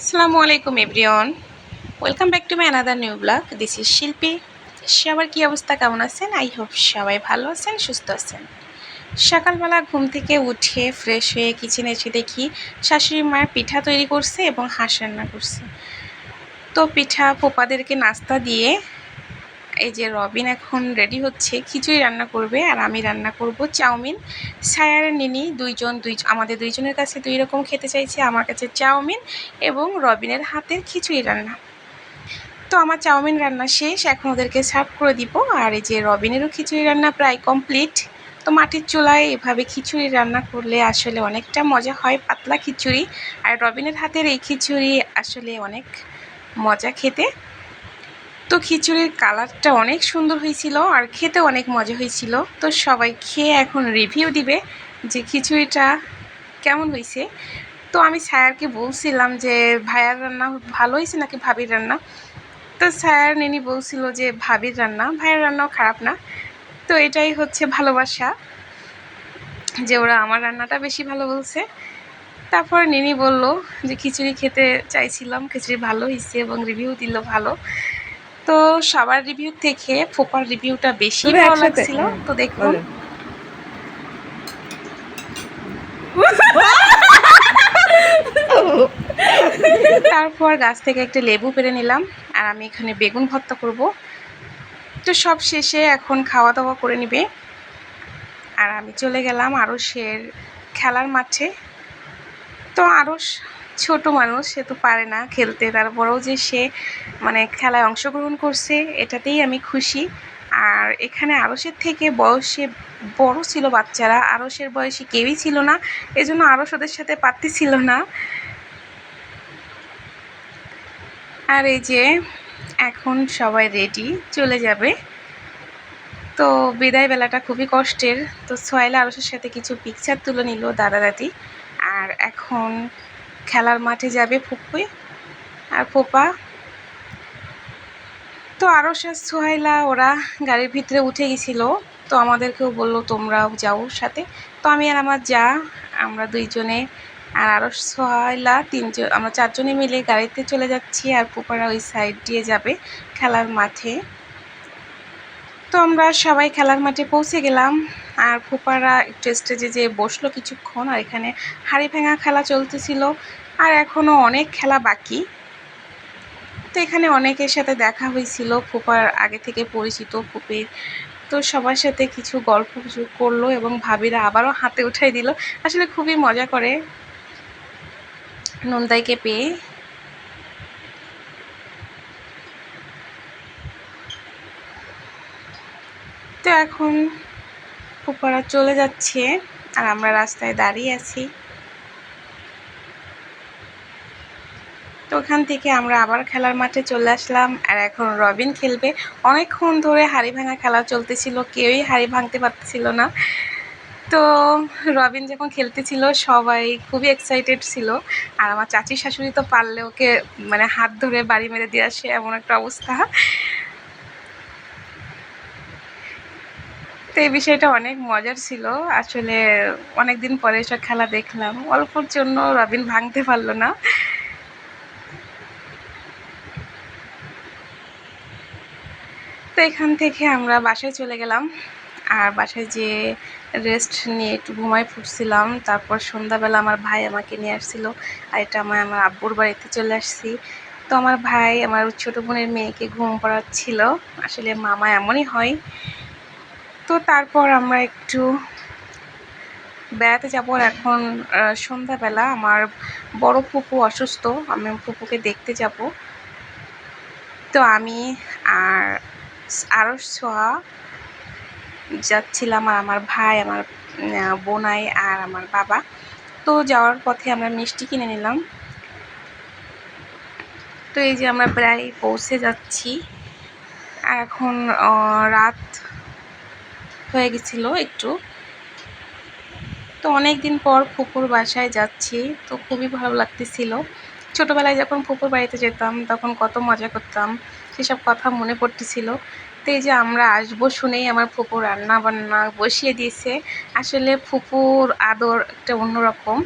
আসসালামু আলাইকুম everyone, welcome back to my another new blog. This is শিল্পী। সবার কী অবস্থা, কেমন আছেন? আই হোপ সবাই ভালো আছেন, সুস্থ আছেন। সকালবেলা ঘুম থেকে উঠে ফ্রেশ হয়ে কিচেনে এসে দেখি শাশুড়ি মায়ের পিঠা তৈরি করছে এবং হাঁস রান্না করছে। তো পিঠা পোপাদেরকে নাস্তা দিয়ে এই যে রবিন এখন রেডি হচ্ছে, খিচুড়ি রান্না করবে আর আমি রান্না করব চাউমিন। সায়ার আর নিনি আমাদের দুইজনের কাছে দুই রকম খেতে চাইছে, আমার কাছে চাউমিন এবং রবিনের হাতের খিচুড়ি রান্না। তো আমার চাউমিন রান্না শেষ, এখন ওদেরকে সার্ভ করে দিব। আর এই যে রবিনেরও খিচুড়ি রান্না প্রায় কমপ্লিট। তো মাটির চুলায় এভাবে খিচুড়ি রান্না করলে আসলে অনেকটা মজা হয়, পাতলা খিচুড়ি। আর রবিনের হাতের এই খিচুড়ি আসলে অনেক মজা খেতে। তো খিচুড়ির কালারটা অনেক সুন্দর হয়েছিল আর খেতে অনেক মজা হয়েছিল। তো সবাই খেয়ে এখন রিভিউ দিবে যে খিচুড়িটা কেমন হয়েছে। তো আমি স্যারকে বলছিলাম যে ভাইয়ার রান্না ভালো হয়েছে নাকি ভাবির রান্না। তো স্যার নিনি বলছিল যে ভাবির রান্না, ভাইয়ের রান্নাও খারাপ না। তো এটাই হচ্ছে ভালোবাসা, যে ওরা আমার রান্নাটা বেশি ভালো বলছে। তারপর নিনি বলল যে খিচুড়ি খেতে চাইছিলাম, খিচুড়ি ভালো হয়েছে এবং রিভিউ দিল ভালো। তো সবার রিভিউ থেকে ফোপার রিভিউটা বেশি ভালো লাগছিল। তো দেখুন। তারপর গাছ থেকে একটা লেবু পেড়ে নিলাম আর আমি এখানে বেগুন ভর্তা করব। তো সব শেষে এখন খাওয়া দাওয়া করে নিবে আর আমি চলে গেলাম আরশের খেলার মাঠে। তো আরশ ছোট মানুষ, সে তো পারে না খেলতে, তারপরেও যে সে মানে খেলায় অংশগ্রহণ করছে এটাতেই আমি খুশি। আর এখানে আরশের থেকে বয়সে বড় ছিল বাচ্চারা, আরশের বয়সী কেউই ছিল না, এজন্য আরশ ওদের সাথে পারতেছিল না। আর এই যে এখন সবাই রেডি, চলে যাবে। তো বিদায় বেলাটা খুবই কষ্টের। তো সোহেলা আরশের সাথে কিছু পিকচার তুলে নিল দাদা দাদি। আর এখন খেলার মাঠে যাবে ফুপি আর ফুপা। তো আরশ আর সোহেলা ওরা গাড়ির ভিতরে উঠে গেছিলো, তো আমাদেরকেও বললো তোমরাও যাও সাথে। তো আমি আর আমার যা, আমরা দুইজনে আর আরশ সোহেলা তিনজন, আমরা চারজনে মিলে গাড়িতে চলে যাচ্ছি। আর ফুপারা ওই সাইড দিয়ে যাবে খেলার মাঠে। তো আমরা সবাই খেলার মাঠে পৌঁছে গেলাম আর ফুপারা একটু স্টেজে যেয়ে বসলো কিছুক্ষণ। আর এখানে হাড়ি ভাঙা খেলা চলতেছিল আর এখনও অনেক খেলা বাকি। তো এখানে অনেকের সাথে দেখা হয়েছিল, ফুপার আগে থেকে পরিচিত ফুপির। তো সবার সাথে কিছু গল্প করলো এবং ভাবিরা আবারও হাতে উঠাই দিল। আসলে খুবই মজা করে নন্দাইকে পেয়ে। তো এখন ফুপারা চলে যাচ্ছে আর আমরা রাস্তায় দাঁড়িয়ে আছি। তো ওখান থেকে আমরা আবার খেলার মাঠে চলে আসলাম আর এখন রবিন খেলবে। অনেকক্ষণ ধরে হাড়ি ভাঙা খেলা চলতেছিল, কেউই হাড়ি ভাঙতে পারতেছিল না। তো রবিন যখন খেলতেছিল সবাই খুবই এক্সাইটেড ছিল। আর আমার চাচি শাশুড়ি তো পারলে ওকে মানে হাত ধরে বাড়ি মেরে দিয়ে আসে, এমন একটা অবস্থা। তো এই বিষয়টা অনেক মজার ছিল। আসলে অনেকদিন পরে এসব খেলা দেখলাম, অল্পর জন্য রবিন ভাঙতে পারলো না। তো এখান থেকে আমরা বাসায় চলে গেলাম আর বাসায় যেয়ে রেস্ট নিয়ে একটু ঘুমায় ফুটছিলাম। তারপর সন্ধ্যাবেলা আমার ভাই আমাকে নিয়ে আসছিল আর এটা আমার আব্বুর বাড়িতে চলে আসছি। তো আমার ভাই আমার ছোটো বোনের মেয়েকে ঘুম পাড়াচ্ছিল, আসলে মামা এমনই হয়। তো তারপর আমরা একটু বেড়াতে যাবো। এখন সন্ধ্যাবেলা আমার বড় ফুপু অসুস্থ, আমি ফুপুকে দেখতে যাব। তো আমি আর আরশ সোহা যাচ্ছিলাম আর আমার ভাই, আমার বোনাই আর আমার বাবা। তো যাওয়ার পথে আমরা মিষ্টি কিনে নিলাম। তো এই যে আমরা প্রায় পৌঁছে যাচ্ছি আর এখন রাত হয়ে গেছিল একটু। তো অনেক দিন পর ফুপুর বাসায় যাচ্ছি, তো খুবই ভালো লাগতেছিল। ছোটোবেলায় যখন ফুপুর বাড়িতে যেতাম তখন কত মজা করতাম, সেসব কথা মনে পড়তেছিল। তো এই যে আমরা আসবো শুনেই আমার ফুপু রান্না বান্না বসিয়ে দিয়েছে। আসলে ফুপুর আদর একটা অন্যরকম।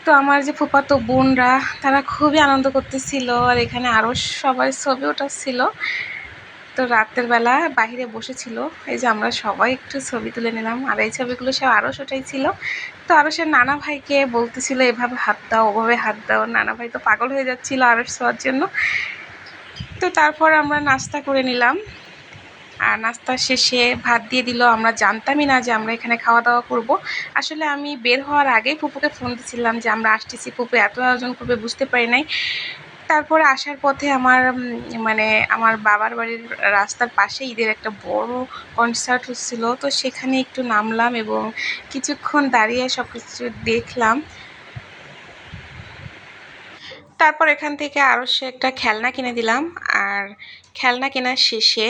তো আমার যে ফুফাতো বোনরা তারা খুবই আনন্দ করতেছিল, আর এখানে আরও সবাই ছবি ওঠাচ্ছিল। তো রাতের বেলা বাহিরে বসেছিল, এই যে আমরা সবাই একটু ছবি তুলে নিলাম, আর এই ছবিগুলো সে আরও ওঠাইছিল। তো আরও সে নানা ভাইকে বলতেছিল এভাবে হাত দাও, ওভাবে হাত দাও। নানা ভাই তো পাগল হয়ে যাচ্ছিল আরও ছোঁয়ার জন্য। তো তারপর আমরা নাস্তা করে নিলাম, আর নাস্তা শেষে ভাত দিয়ে দিল। আমরা জানতামই না যে আমরা এখানে খাওয়া দাওয়া করব। আসলে আমি বের হওয়ার আগেই ফুপুকে ফোন দিয়েছিলাম যে আমরা আসতেছি, ফুপু এত আয়োজন করবে বুঝতে পারি নাই। তারপরে আসার পথে আমার মানে আমার বাবার বাড়ির রাস্তার পাশে ঈদের একটা বড় কনসার্ট হচ্ছিল, তো সেখানে একটু নামলাম এবং কিছুক্ষণ দাঁড়িয়ে সব কিছু দেখলাম। তারপর এখান থেকে আরও সে একটা খেলনা কিনে দিলাম, আর খেলনা কেনার শেষে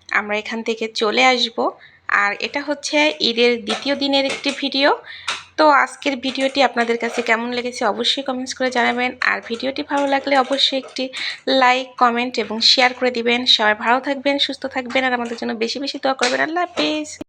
আমরা এখান থেকে চলে আসব। আর এটা হচ্ছে ঈদের দ্বিতীয় দিনের একটি ভিডিও। তো আজকের ভিডিওটি আপনাদের কাছে কেমন লেগেছে অবশ্যই কমেন্টস করে জানাবেন, আর ভিডিওটি ভালো লাগলে অবশ্যই একটি লাইক, কমেন্ট এবং শেয়ার করে দিবেন। সবাই ভালো থাকবেন, সুস্থ থাকবেন, আর আমাদের জন্য বেশি বেশি দোয়া করবেন। আল্লাহ হাফেজ।